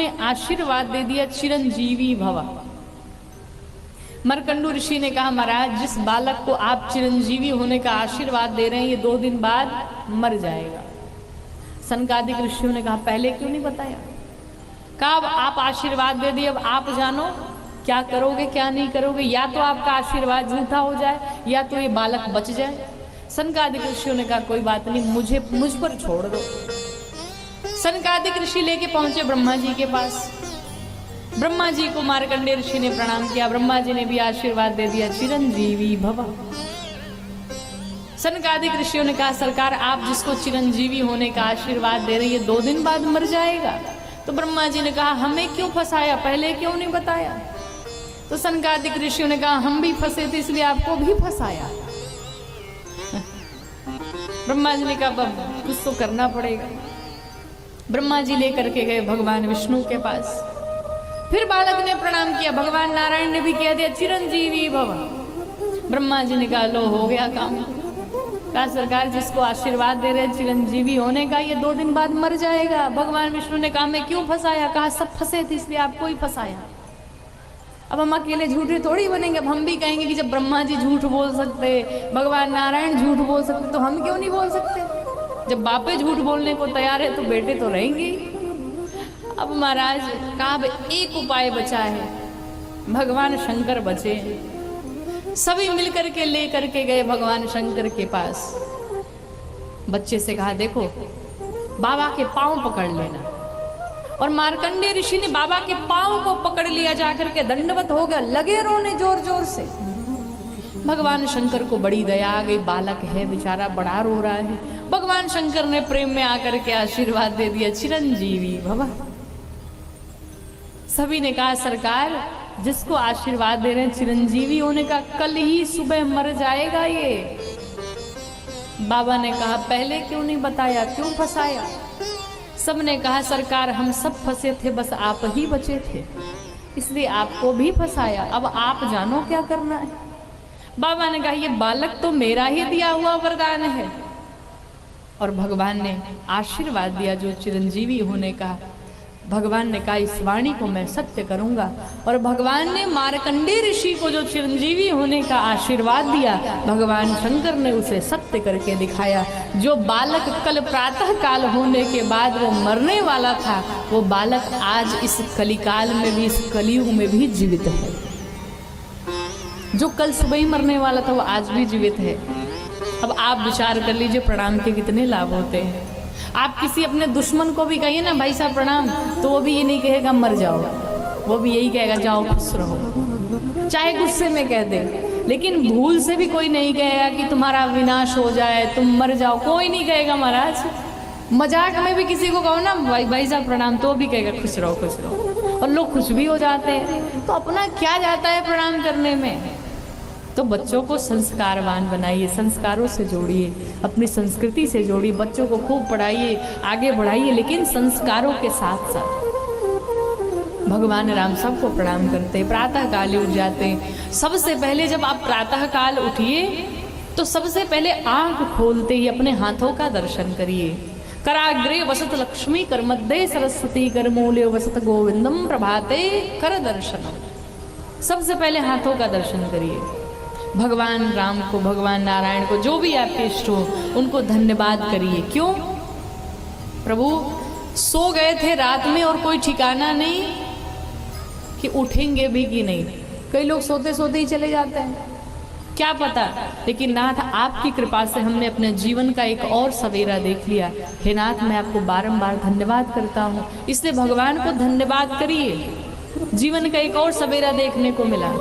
ने आशीर्वाद दे दिया चिरंजीवी भव। मार्कंडू ऋषि ने कहा महाराज जिस बालक को आप चिरंजीवी होने का आशीर्वाद दे रहे हैं ये 2 दिन बाद मर जाएगा। सनकादिक ऋषियों ने कहा पहले क्यों नहीं बताया? कहा अब आप आशीर्वाद दे दिए, अब आप जानो क्या करोगे क्या नहीं करोगे, या तो आपका आशीर्वाद झूठा हो जाए या तो ये बालक बच जाए। सनकादिक ऋषियों ने कहा कोई बात नहीं, मुझ पर छोड़ दो। सनकादिक ऋषि लेके पहुंचे ब्रह्मा जी के पास। ब्रह्मा जी को मार्कंडेय ऋषि ने प्रणाम किया। ब्रह्मा जी ने भी आशीर्वाद दे दिया चिरंजीवी भव। सनकादिक ऋषियों ने कहा सरकार आप जिसको चिरंजीवी होने का आशीर्वाद दे रही है 2 दिन बाद मर जाएगा। तो ब्रह्मा जी ने कहा हमें क्यों फंसाया, पहले क्यों नहीं बताया? तो सनकादिक ऋषियों ने कहा हम भी फंसे थे इसलिए आपको भी फंसाया। ब्रह्मा जी ने कहा कुछ तो करना पड़ेगा। ब्रह्मा जी लेकर के गए भगवान विष्णु के पास। फिर बालक ने प्रणाम किया, भगवान नारायण ने भी कह दिया चिरंजीवी भव। ब्रह्मा जी ने कहा लो हो गया काम। कहा सरकार जिसको आशीर्वाद दे रहे चिरंजीवी होने का ये 2 दिन बाद मर जाएगा। भगवान विष्णु ने कहा मैं क्यों फंसाया? कहा सब फंसे थे इसलिए आपको ही फंसाया। अब हम अकेले झूठे थोड़ी बनेंगे। अब हम भी कहेंगे कि जब ब्रह्मा जी झूठ बोल सकते, भगवान नारायण झूठ बोल सकते तो हम क्यों नहीं बोल सकते? जब बापे झूठ बोलने को तैयार है तो बेटे तो रहेंगे। अब महाराज कहा एक उपाय बचा है, भगवान शंकर बचे। सभी मिलकर के लेकर के गए भगवान शंकर के पास। बच्चे से कहा देखो बाबा के पांव पकड़ लेना। और मार्कंडेय ऋषि ने बाबा के पांव को पकड़ लिया, जाकर के दंडवत हो गया, लगे रोने जोर जोर से। भगवान शंकर को बड़ी दया आ गई, बालक है बेचारा बड़ा रो रहा है। भगवान शंकर ने प्रेम में आकर के आशीर्वाद दे दिया चिरंजीवी भव। सभी ने कहा सरकार जिसको आशीर्वाद दे रहे हैं चिरंजीवी होने का कल ही सुबह मर जाएगा ये। बाबा ने कहा पहले क्यों नहीं बताया, क्यों फंसाया? सब ने कहा सरकार हम सब फंसे थे बस आप ही बचे थे इसलिए आपको भी फंसाया, अब आप जानो क्या करना है। बाबा ने कहा ये बालक तो मेरा ही दिया हुआ वरदान है। और भगवान ने आशीर्वाद दिया जो चिरंजीवी होने का। भगवान ने कहा इस वाणी को मैं सत्य करूंगा। और भगवान ने मार्कंडेय ऋषि को जो चिरंजीवी होने का आशीर्वाद दिया, भगवान शंकर ने उसे सत्य करके दिखाया। जो बालक कल प्रातः काल होने के बाद वो मरने वाला था, वो बालक आज इस कलिकाल में भी, इस कलयुग में भी जीवित है। जो कल सुबह ही मरने वाला था वो आज भी जीवित है। अब आप विचार कर लीजिए प्रणाम के कितने लाभ होते हैं। आप किसी अपने दुश्मन को भी कहिए ना भाई साहब प्रणाम, तो वो भी ये नहीं कहेगा मर जाओ, वो भी यही कहेगा जाओ खुश रहो, चाहे गुस्से में कह दे। लेकिन भूल से भी कोई नहीं कहेगा कि तुम्हारा विनाश हो जाए, तुम मर जाओ, कोई नहीं कहेगा महाराज। मजाक में भी किसी को कहो ना भाई साहब प्रणाम, तो भी कहेगा खुश रहो खुश रहो, और लोग खुश भी हो जाते हैं। तो अपना क्या जाता है प्रणाम करने में। तो बच्चों को संस्कारवान बनाइए, संस्कारों से जोड़िए, अपनी संस्कृति से जोड़िए, बच्चों को खूब पढ़ाइए, आगे बढ़ाइए, लेकिन संस्कारों के साथ साथ। भगवान राम सबको प्रणाम करते, प्रातः काल उठ जाते हैं। सबसे पहले जब आप प्रातः काल उठिए तो सबसे पहले आंख खोलते ही अपने हाथों का दर्शन करिए। कराग्रे वसत लक्ष्मी, कर मध्य सरस्वती, कर मूले वसत गोविंदम, प्रभाते कर दर्शनम। सबसे पहले हाथों का दर्शन करिए। भगवान राम को, भगवान नारायण को, जो भी आपके इष्ट हो उनको धन्यवाद करिए। क्यों? प्रभु सो गए थे रात में और कोई ठिकाना नहीं कि उठेंगे भी कि नहीं। कई लोग सोते सोते ही चले जाते हैं, क्या पता। लेकिन नाथ आपकी कृपा से हमने अपने जीवन का एक और सवेरा देख लिया। हे नाथ मैं आपको बारंबार धन्यवाद करता हूँ। इसलिए भगवान को धन्यवाद करिए, जीवन का एक और सवेरा देखने को मिला।